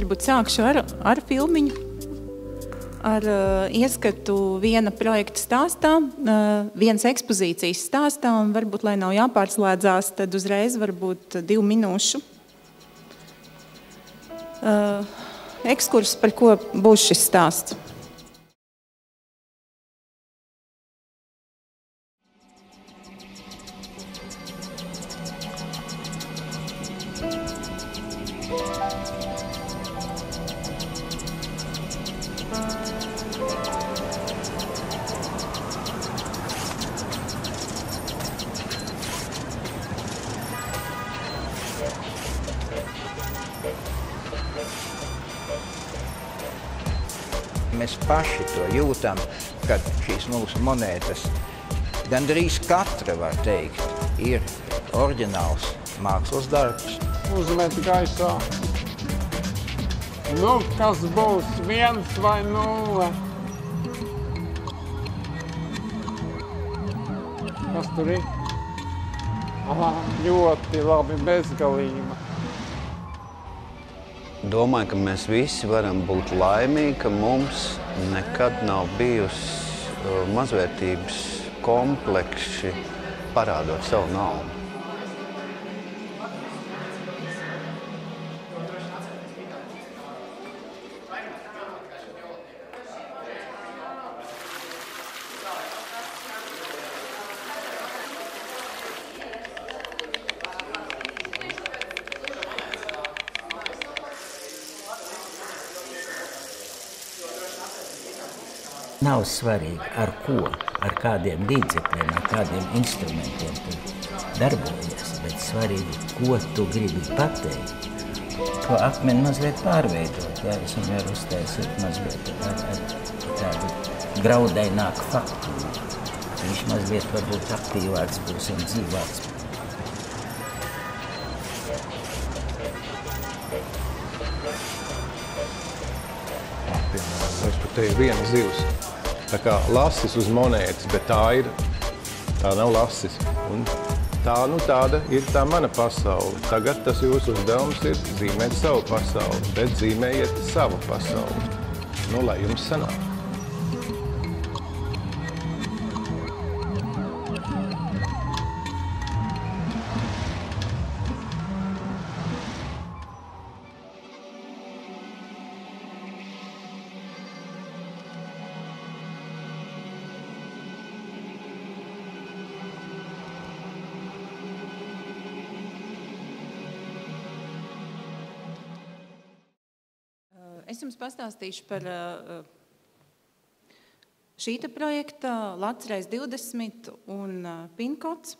varbūt sākšu ar filmiņu, ar ieskatu viena projekta stāstā, vienas ekspozīcijas stāstā, un varbūt, lai nav jāpārslēdzās, tad uzreiz varbūt 2 minūšu ekskurs, par ko būs šis stāsts. Mēs paši to jūtam, kad šīs mūsu monētas, gandrīz katra, var teikt, ir oriģināls mākslas darbs. Uzmet gaisā. Nu, kas būs 1 vai 0? Kas tur ir? Aha, ļoti labi, bezgalība. Domāju, ka mēs visi varam būt laimīgi, ka mums nekad nav bijusi mazvērtības kompleksi parādot savu naudu. Nav svarīgi, ar ko, ar kādiem līdzekļiem, ar kādiem instrumentiem tu darbojies, bet svarīgi, ko tu gribi pateikt. To akmeni mazliet pārveidot, ja es viņu varu uztaisīt mazliet ar tādu graudaināku faktūru. Viņš mazliet varbūt aktīvāks būs un dzīvāks. Piemēram, te ir viena zivs. Tā kā lasis uz monētas, bet tā nav lasis. Un tāda ir tā mana pasaule. Tagad tas jūsu uzdevums ir zīmēt savu pasauli, bet zīmējiet savu pasauli. Nu, lai jums sanāk. Es jums pastāstīšu par šīta projekta Lats x 20 un PIN-kods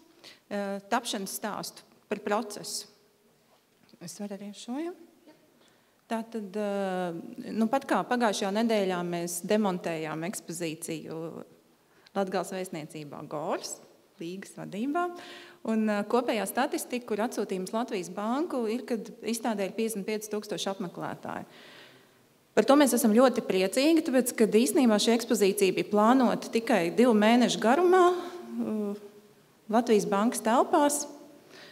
tapšanas stāstu par procesu. Es varu arī šo, ja? Tātad, nu pat kā pagājušajā nedēļā mēs demontējām ekspozīciju Latgales vēstniecībā Goras, Līgas vadībā, un kopējā statistika, kur atsūtījums Latvijas banku, ir, kad izstādē ir 55,000 apmeklētāji. Par to mēs esam ļoti priecīgi, tāpēc, kad īstenībā šī ekspozīcija bija plānota tikai 2 mēnešu garumā Latvijas bankas telpās,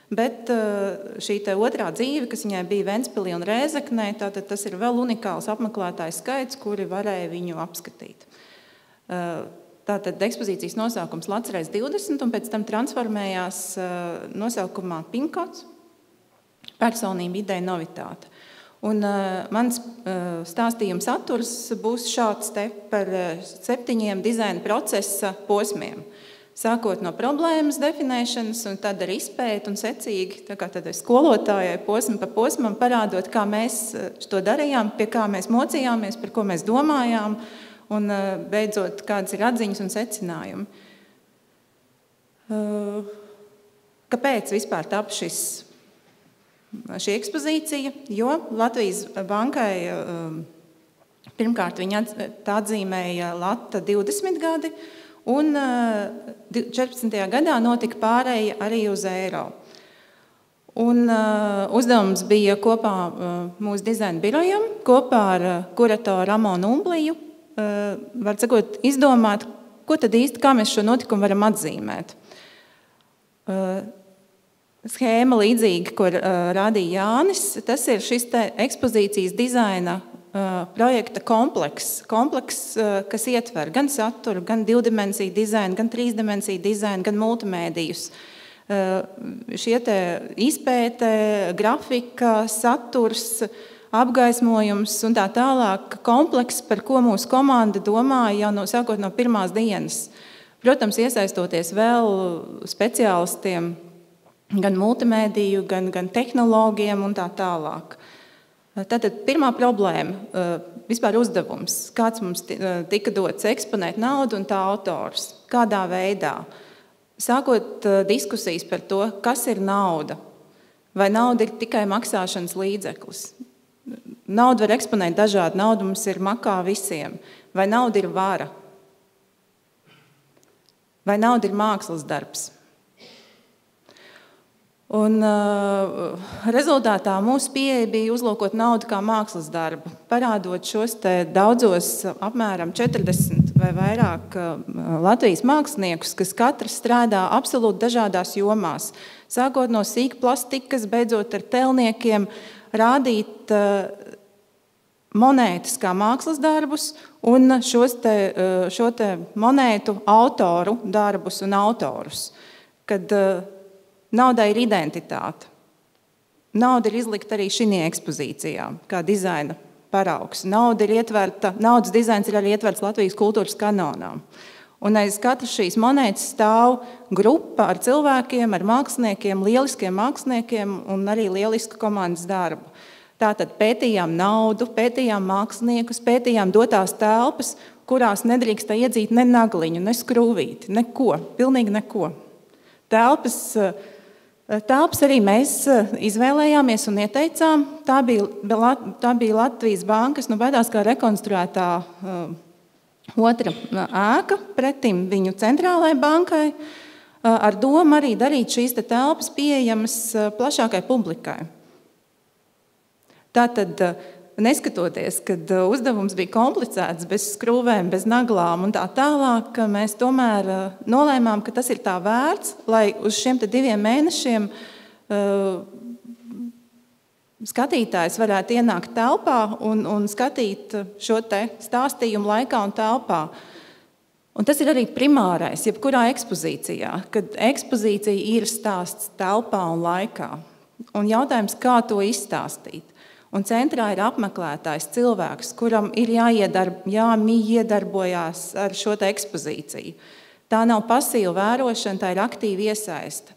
bet šī otrā dzīve, kas viņai bija Ventspilī un Rēzeknē, tātad tas ir vēl unikāls apmeklētāju skaits, kuri varēja viņu apskatīt. Tātad ekspozīcijas nosaukums Lats x 20 un pēc tam transformējās nosaukumā PIN-kods, personība, ideja, novitāte. Un mans stāstījuma saturs būs šāds te par 7 dizaina procesa posmiem. Sākot no problēmas definēšanas un tad ar izpēti un secīgi, tā kā tad skolotājai posmu pa posmam parādot, kā mēs to darījām, pie kā mēs mocījāmies, par ko mēs domājām un beidzot, kādas ir atziņas un secinājumi. Kāpēc vispār tap šī ekspozīcija, jo Latvijas bankai pirmkārt viņa atzīmēja Lata 20 gadi, un 14. gadā notika pārēja arī uz eiro. Un uzdevums bija kopā mūsu dizaina birojam, kopā ar kuratoru Ramonu Umbliju, var sakot, izdomāt, ko tad īsti, kā mēs šo notikumu varam atzīmēt. schēma līdzīga, ko rādīja Jānis. Tas ir šis ekspozīcijas dizaina projekta komplekss, kas ietver gan saturu, gan divdimensiju dizainu, gan trīsdimensiju dizainu, gan multimēdijus. Šie te izpēte, grafika, saturs, apgaismojums un tā tālāk komplekss, par ko mūsu komanda domāja jau sākot no pirmās dienas. Protams, iesaistoties vēl speciālistiem, gan multimēdiju, gan tehnoloģiem un tā tālāk. Tātad pirmā problēma, vispār uzdevums, kāds mums tika dots eksponēt naudu un tā autors, kādā veidā. Sākot diskusijas par to, kas ir nauda, vai nauda ir tikai maksāšanas līdzeklis. Naudu var eksponēt dažādi, nauda mums ir makā visiem, vai nauda ir vara, vai nauda ir mākslas darbs. Un rezultātā mūsu pieeja bija uzlūkot naudu kā mākslas darbu, parādot šos te daudzos apmēram 40 vai vairāk Latvijas māksliniekus, kas katrs strādā absolūti dažādās jomās. Sākot no sīkplastikas, beidzot ar telniekiem, rādīt monētas kā mākslas darbus un šo te monētu autoru darbus un autorus, kad naudai ir identitāte. Nauda ir izlikta arī šī ekspozīcijā, kā dizaina paraugs. Naudas dizains ir arī ietverts Latvijas kultūras kanonā. Un aiz katras šīs monētas stāv grupa ar cilvēkiem, ar māksliniekiem, lieliskiem māksliniekiem un arī lielisku komandas darbu. Tātad pētījām naudu, pētījām māksliniekus, pētījām dotās telpas, kurās nedrīkst iedzīt ne nagliņu, ne skrūvīti, neko, pilnīgi neko. Telpas arī mēs izvēlējāmies un ieteicām. Tā bija Latvijas bankas, beidās kā rekonstruētā otra ēka pretim viņu centrālajai bankai, ar domu arī darīt šīs telpas pieejamas plašākai publikai. Tātad, neskatoties, kad uzdevums bija komplicēts, bez skrūvēm, bez naglām un tā tālāk, mēs tomēr nolēmām, ka tas ir tā vērts, lai uz šiem 2 mēnešiem skatītājs varētu ienākt telpā un skatīt šo te stāstījumu laikā un telpā. Un tas ir arī primārais, jebkurā ekspozīcijā, kad ekspozīcija ir stāsts telpā un laikā. Un jautājums, kā to izstāstīt. Un centrā ir apmeklētājs cilvēks, kuram ir jāiedarbojās ar šo te ekspozīciju. Tā nav pasīva vērošana, tā ir aktīva iesaiste.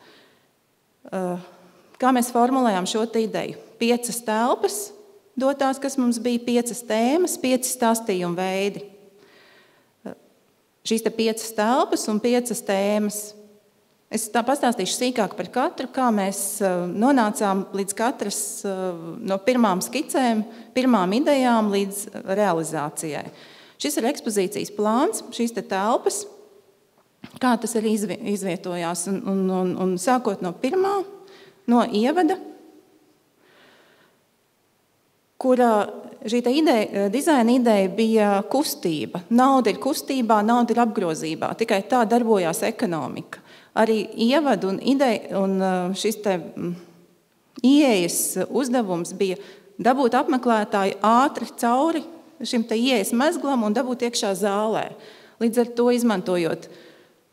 Kā mēs formulējām šo ideju? 5 telpas dotās, kas mums bija 5 tēmas, 5 stāstījumu veidi. Šīs 5 telpas un 5 tēmas. Es tā pastāstīšu sīkāk par katru, kā mēs nonācām līdz katras no pirmām skicēm, pirmām idejām līdz realizācijai. Šis ir ekspozīcijas plāns, šīs telpas, kā tas arī izvietojās. Un sākot no pirmā, no ievada, kurā šī dizaina ideja bija kustība. Nauda ir kustībā, nauda ir apgrozībā. Tikai tā darbojās ekonomika. Arī ievadu un ideja un šis ieejas uzdevums bija dabūt apmeklētāju ātri cauri šim ieejas mezglam un dabūt iekšā zālē. Līdz ar to izmantojot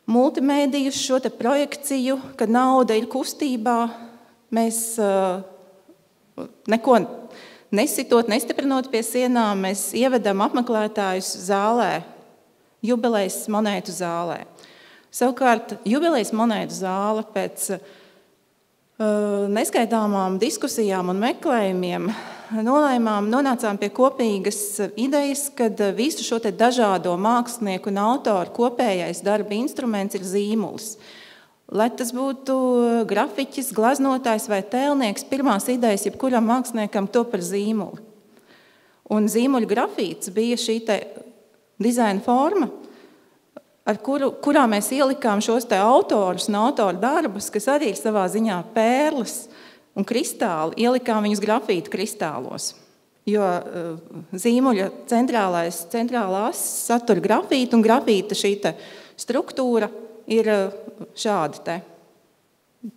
multimēdijus, šo projekciju, kad nauda ir kustībā, mēs neko nesitot, nestiprinot pie sienām, mēs ievedam apmeklētājus zālē, jubilejas monētu zālē. Savukārt, jubilejas monētu zāle pēc neskaitāmām diskusijām un meklējumiem nonācām pie kopīgas idejas, kad visu šo dažādo mākslinieku un autoru kopējais darba instruments ir zīmulis. Lai tas būtu grafiķis, glaznotājs vai tēlnieks, pirmās idejas jebkuram māksliniekam to par zīmuli. Un zīmuļu grafīts bija šī dizaina forma, kurā mēs ielikām šos autorus un autoru darbus, kas arī ir savā ziņā pērles un kristāli, ielikām viņus grafītu kristālos. Jo zīmuļa centrālās satura grafītu un grafīta šī struktūra ir šāda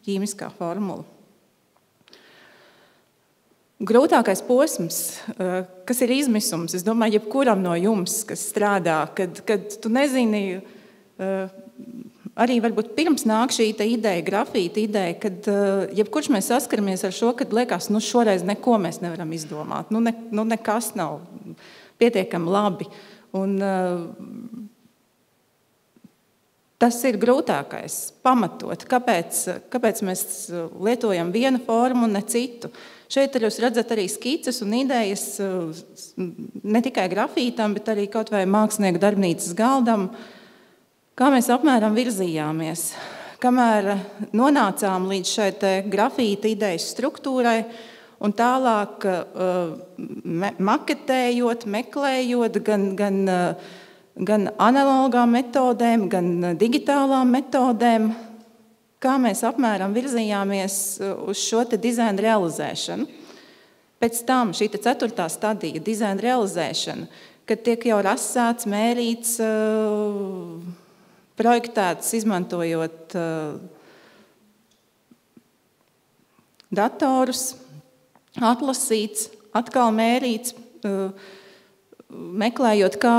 ķīmiskā formula. grūtākais posms, kas ir izmisums, es domāju, jebkuram no jums, kas strādā, kad tu nezini, arī varbūt pirms nāk šī ideja, grafīta ideja, kad jebkurš mēs saskaramies ar šo, kad liekas, šoreiz neko mēs nevaram izdomāt, nekas nav pietiekami labi. Un tas ir grūtākais, pamatot, kāpēc mēs lietojam vienu formu un ne citu. Šeit jūs redzat arī skices un idejas ne tikai grafītam, bet arī kaut vai mākslinieku darbnīcas galdam, kā mēs apmēram virzījāmies, kamēr nonācām līdz šai grafīta idejas struktūrai un tālāk maketējot, meklējot gan analogām metodēm, gan digitālām metodēm, kā mēs apmēram virzījāmies uz šo dizaina realizēšanu. Pēc tam šī 4. stadija, dizaina realizēšana, kad tiek jau rasēts, mērīts, projektēts, izmantojot datorus, atlasīts, atkal mērīts, meklējot, kā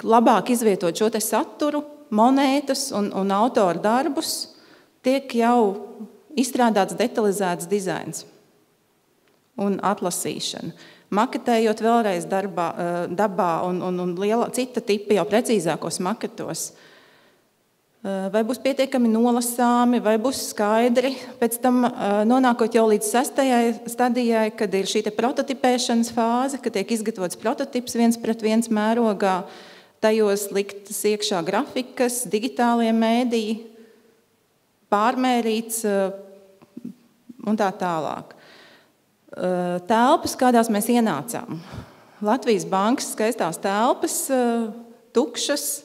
labāk izvietot šo saturu, monētas un autoru darbus, tiek jau izstrādāts detalizēts dizains un atlasīšana. Maketējot vēlreiz dabā un cita tipa jau precīzākos maketos. Vai būs pietiekami nolasāmi, vai būs skaidri. Pēc tam nonākot jau līdz 6. stadijai, kad ir šī prototipēšanas fāze, kad tiek izgatavots prototips 1:1 mērogā, tajos liktas iekšā grafikas, digitālie mēdīji, pārmērīts un tā tālāk. Telpas, kādās mēs ienācām. Latvijas bankas skaistās telpas, tukšas,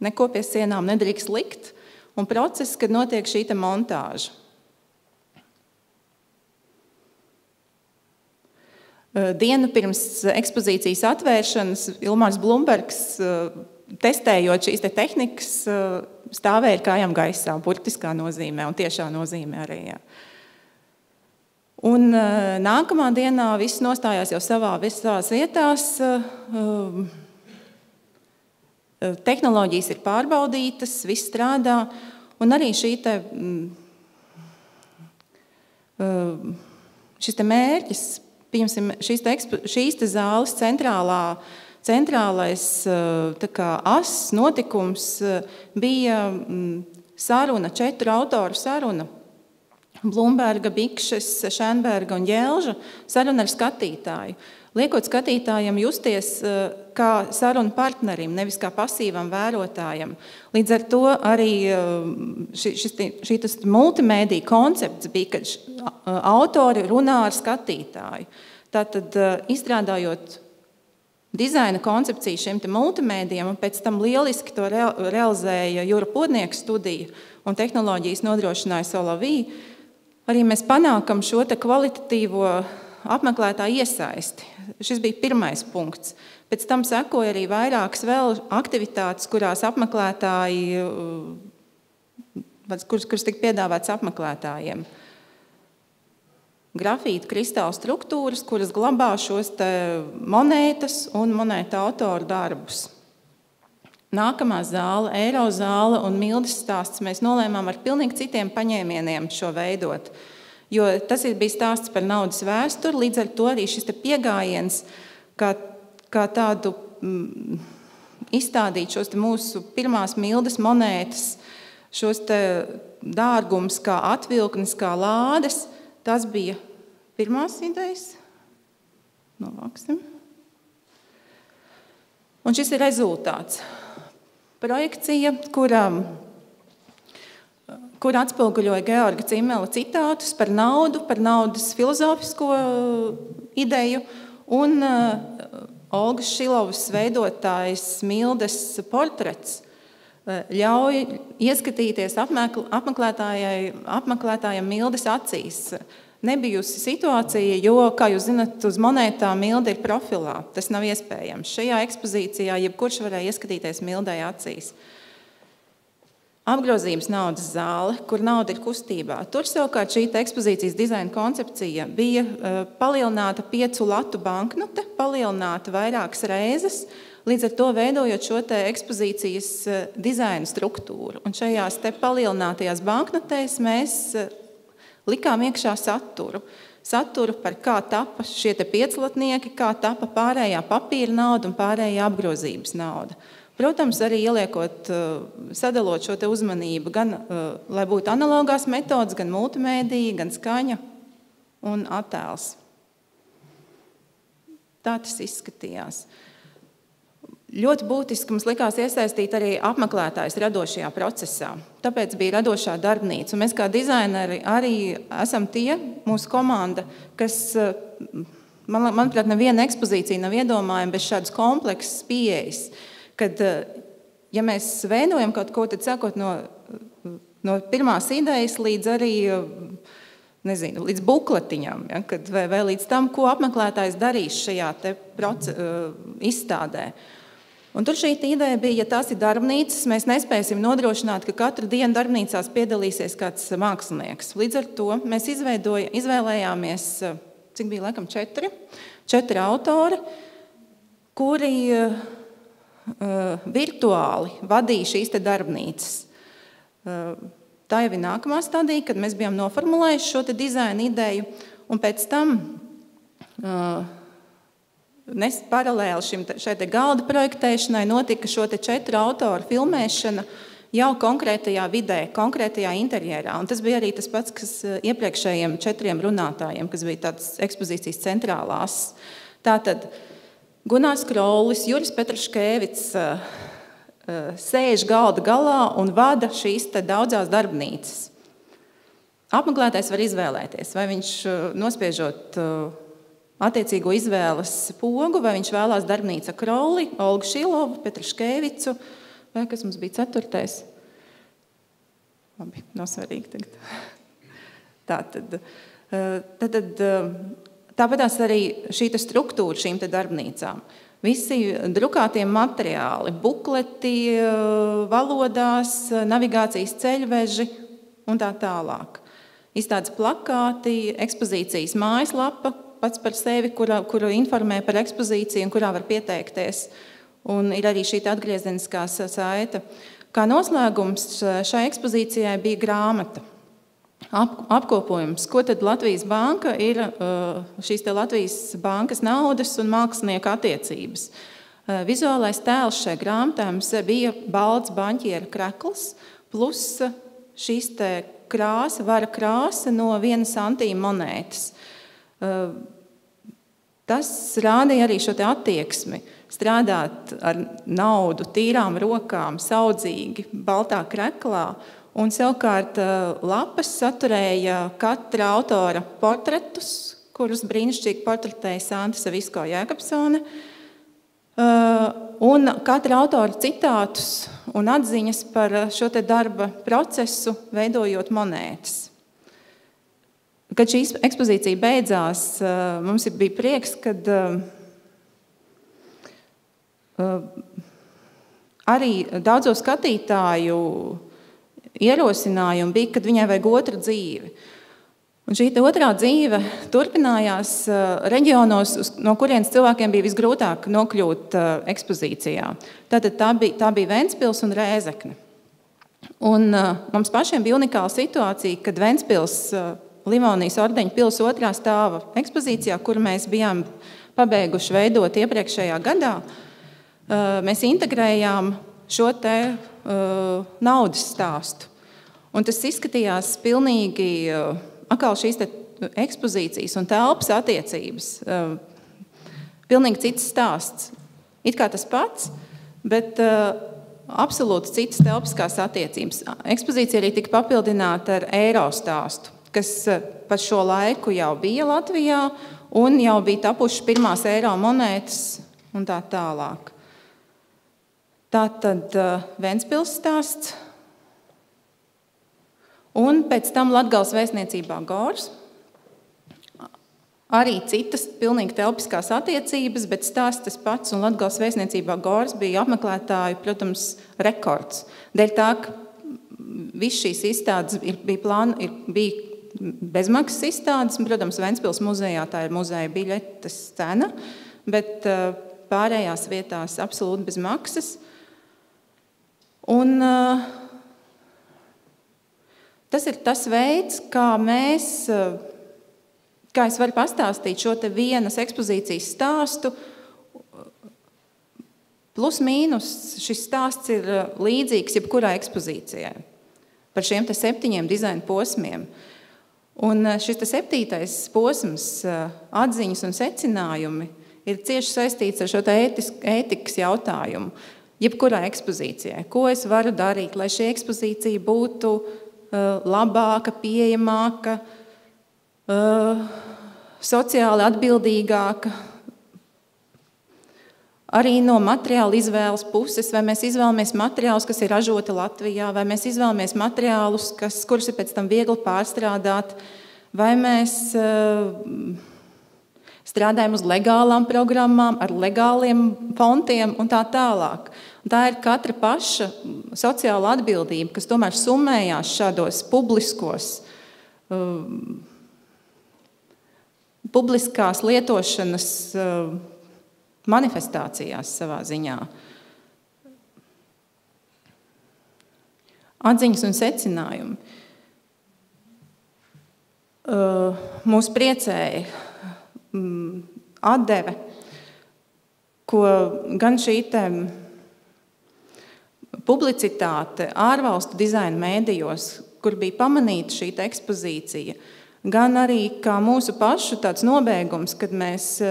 neko pie sienām nedrīkst likt, un process, kad notiek šī montāža. Dienu pirms ekspozīcijas atvēršanas Ilmārs Blumbergs, testējot šīs tehnikas, stāvēja ar kājām gaisā, burtiskā nozīmē un tiešā nozīmē arī. Jā. Un nākamā dienā viss nostājās jau savās vietās. Tehnoloģijas ir pārbaudītas, viss strādā, un arī šis mērķis, šīs zāles centrālais as, notikums bija saruna, 4 autoru saruna. Blumberga, Bikšes, Šenberga un Jelža saruna ar skatītāju. Liekot skatītājam justies kā sarunu partnerim, nevis kā pasīvam vērotājam. Līdz ar to arī šis multimēdija koncepts bija, kad autori runā ar skatītāju. Tātad izstrādājot dizaina koncepciju šiem multimēdijam, un pēc tam lieliski to realizēja Jura Podnieka studija un tehnoloģijas nodrošināja Solavī, arī mēs panākam šo kvalitatīvo apmeklētāju iesaisti. Šis bija pirmais punkts. Pēc tam sekoja arī vairākas vēl aktivitātes, kurās apmeklētāji, kuras tika piedāvāts apmeklētājiem. Grafīta kristāla struktūras, kuras glabā šos monētas un monēta autoru darbus. Nākamā zāle, Eiro zāle un Mildes stāsts, mēs nolēmām ar pilnīgi citiem paņēmieniem šo veidot. Jo tas bija stāsts par naudas vēsturi, līdz ar to arī šis piegājiens, kā tādu izstādīt šos mūsu pirmās Mildes monētas, šos dārgumus kā atvilknes, kā lādes, tas bija pirmās idejas. Novāksim. Un šis ir rezultāts. Projekcija, kur atspoguļoja Georga Cimela citātus par naudu, par naudas filozofisko ideju un Olgas Šilovas veidotājs Mildes portrets ļauj ieskatīties apmeklētājiem Mildes acīs. Nebijusi situācija, jo, kā jūs zināt, uz monētām Milde ir profilā. Tas nav iespējams. Šajā ekspozīcijā jebkurš varēja ieskatīties Mildei acīs. apgrozījums naudas zāle, kur nauda ir kustībā. Tur savukārt šī ekspozīcijas dizaina koncepcija bija palielināta 5 latu banknote, palielināta vairākas reizes, līdz ar to veidojot šo te ekspozīcijas dizaina struktūru. Un šajās te palielinātajās banknotēs mēs likām iekšā saturu. Saturu par kā tapa šie te pieclatnieki, kā tapa pārējā papīra nauda un pārējā apgrozības nauda. Protams, arī ieliekot, sadalot šo te uzmanību, gan, lai būtu analogās metodas, gan multimēdija, gan skaņa un attēls. Tā tas izskatījās. Ļoti būtiski mums likās iesaistīt arī apmeklētājus radošajā procesā. Tāpēc bija radošā darbnīca. Un mēs kā dizaineri arī esam tie, mūsu komanda, kas, manuprāt, neviena ekspozīcija nav iedomājama bez šādas kompleksas pieejas. Kad, ja mēs veidojam kaut ko, tad sākot no pirmās idejas līdz arī, nezinu, līdz bukletiņam, ja, kad, vai līdz tam, ko apmeklētājs darīs šajā te izstādē. Un tur šī ideja bija, ja tās ir darbnīcas, mēs nespēsim nodrošināt, ka katru dienu darbnīcās piedalīsies kāds mākslinieks. Līdz ar to mēs izvēlējāmies, cik bija laikam 4 autori, kuri virtuāli vadīja šīs te darbnīcas. Tā jau ir nākamā stadija, kad mēs bijām noformulējuši šo te dizaina ideju, un pēc tam paralēli šai te galda projektēšanai notika šo te 4 autoru filmēšana jau konkrētajā vidē, konkrētajā interjerā. Un tas bija arī tas pats, kas iepriekšējiem 4 runātājiem, kas bija tāds ekspozīcijas centrālās. Tātad Gunārs Kraulis, Juris Petraškēvits sēž galda galā un vada šīs te daudzās darbnīcas. Apmeklētājs var izvēlēties, vai viņš nospiežot attiecīgo izvēles pogu, vai viņš vēlās darbnīca Krauli, Olgu Šilovu, Petraškēvicu, vai kas mums bija 4. Labi, nav svarīgi tagad. Tāpēc arī šī struktūra šīm te darbnīcām. Visi drukātie materiāli, bukleti, valodās, navigācijas ceļveži un tā tālāk. Izstādes plakāti, ekspozīcijas mājaslapa pats par sevi, kuru informē par ekspozīciju un kurā var pieteikties. Un ir arī šī atgriezeniskā saita. Kā noslēgums šai ekspozīcijai bija grāmata. Apkopojums, ko tad Latvijas banka ir šīs te Latvijas bankas naudas un mākslinieka attiecības. Vizuālais tēls šai grāmatā mums bija balts baņķiera krekls plus šīs te krāsa, vara krāsa no 1 centīma monētas. Tas rādīja arī šo te attieksmi, strādāt ar naudu tīrām rokām, saudzīgi, baltā kreklā. Un savukārt lapas saturēja katra autora portretus, kurus brīnišķīgi portretēja Santa Savisko Jēkabsone, un katra autora citātus un atziņas par šo te darba procesu, veidojot monētas. Kad šī ekspozīcija beidzās, mums bija prieks, kad arī daudzo skatītāju ierosinājumi bija, kad viņai vajag otru dzīvi. Un šī otrā dzīve turpinājās reģionos, no kurienes cilvēkiem bija visgrūtāk nokļūt ekspozīcijā. Tātad tā bija Ventspils un Rēzekne. Un mums pašiem bija unikāla situācija, kad Ventspils Livonijas ordeņa pils 2. stāva ekspozīcijā, kuru mēs bijām pabeiguši veidot iepriekšējā gadā, mēs integrējām šo te naudas stāstu. Un tas izskatījās pilnīgi atkal šīs te ekspozīcijas un telpas attiecības. Pilnīgi cits stāsts. It kā tas pats, bet absolūti citas telpiskās attiecības. Ekspozīcija arī tika papildināta ar eiro stāstu, kas par šo laiku jau bija Latvijā un jau bija tapušas pirmās eiro monētas un tā tālāk. Tātad Ventspils stāsts un pēc tam Latgales vēstniecībā Gors. Arī citas pilnīgi telpiskās attiecības, bet stāsts tas pats un Latgales vēstniecībā Gors bija apmeklētāju, protams, rekords. Dēļ tā, ka viss šīs izstādes bija bezmaksas izstādes. Protams, Ventspils muzejā tā ir muzeja biļetes cena, bet pārējās vietās absolūti bez maksas. Un tas ir tas veids, kā es varu pastāstīt šo te vienas ekspozīcijas stāstu. Plus mīnus šis stāsts ir līdzīgs jebkurai ekspozīcijai par šiem te 7 dizaina posmiem. Un šis te 7. posms, atziņas un secinājumi, ir cieši saistīts ar šo te ētikas jautājumu. Jebkurai ekspozīcijai. Ko es varu darīt, lai šī ekspozīcija būtu labāka, pieejamāka, sociāli atbildīgāka, arī no materiāla izvēles puses, vai mēs izvēlamies materiālus, kas ir ražoti Latvijā, vai mēs izvēlamies materiālus, kurus ir pēc tam viegli pārstrādāt, vai mēs strādājam uz legālām programmām, ar legāliem fontiem un tā tālāk. Un tā ir katra paša sociāla atbildība, kas tomēr summējās šādos publiskās lietošanas manifestācijās savā ziņā. Atziņas un secinājumi. Mūs priecēja atdeve, ko gan šī publicitāte ārvalstu dizaina mēdījos, kur bija pamanīta šī ekspozīcija, gan arī kā mūsu pašu tāds nobeigums, kad mēs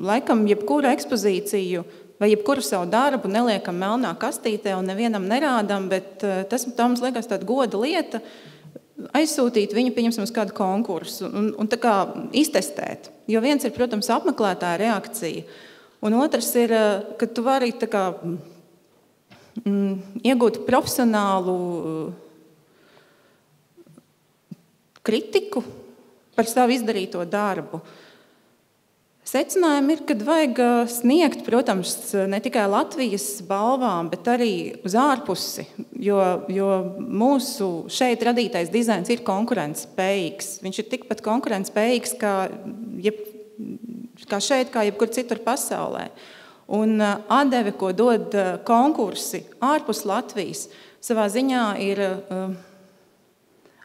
laikam jebkuru ekspozīciju vai jebkuru savu darbu neliekam melnā kastītē un nevienam nerādam, bet tā mums liekas tāda goda lieta aizsūtīt viņu, pieņemsim, uz kādu konkursu un tā kā iztestēt. Jo viens ir, protams, apmeklētāja reakcija, un otrs ir, ka tu vari tā kā iegūt profesionālu kritiku par savu izdarīto darbu. Secinājumi ir, kad vajag sniegt, protams, ne tikai Latvijas balvām, bet arī uz ārpusi, jo mūsu šeit radītais dizains ir konkurentspējīgs. Viņš ir tikpat konkurentspējīgs kā šeit, kā jebkur citur pasaulē. Un atdeve, ko dod konkursi ārpus Latvijas, savā ziņā ir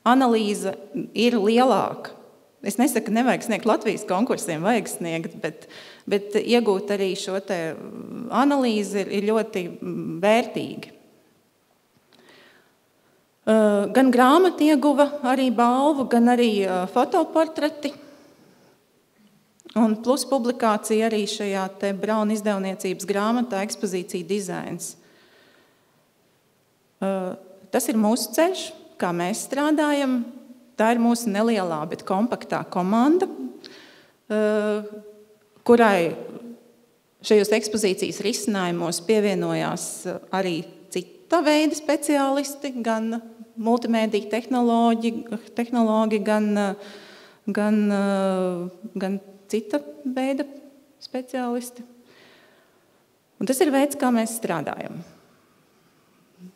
analīze ir lielāka. Es nesaku, ka nevajag sniegt Latvijas konkursiem, vajag sniegt, bet iegūt arī šo te analīzi ir ļoti vērtīgi. Gan grāmata ieguva arī balvu, gan arī fotoportreti. Un plus publikācija arī šajā te Brauna izdevniecības grāmatā ekspozīcija dizains. Tas ir mūsu ceļš, kā mēs strādājam. Tā ir mūsu nelielā, bet kompaktā komanda, kurai šajos ekspozīcijas risinājumos pievienojās arī cita veida speciālisti, gan multimēdija tehnoloģi, gan cita veida speciālisti. Un tas ir veids, kā mēs strādājam.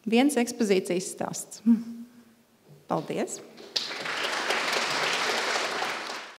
Viens ekspozīcijas stāsts. Paldies!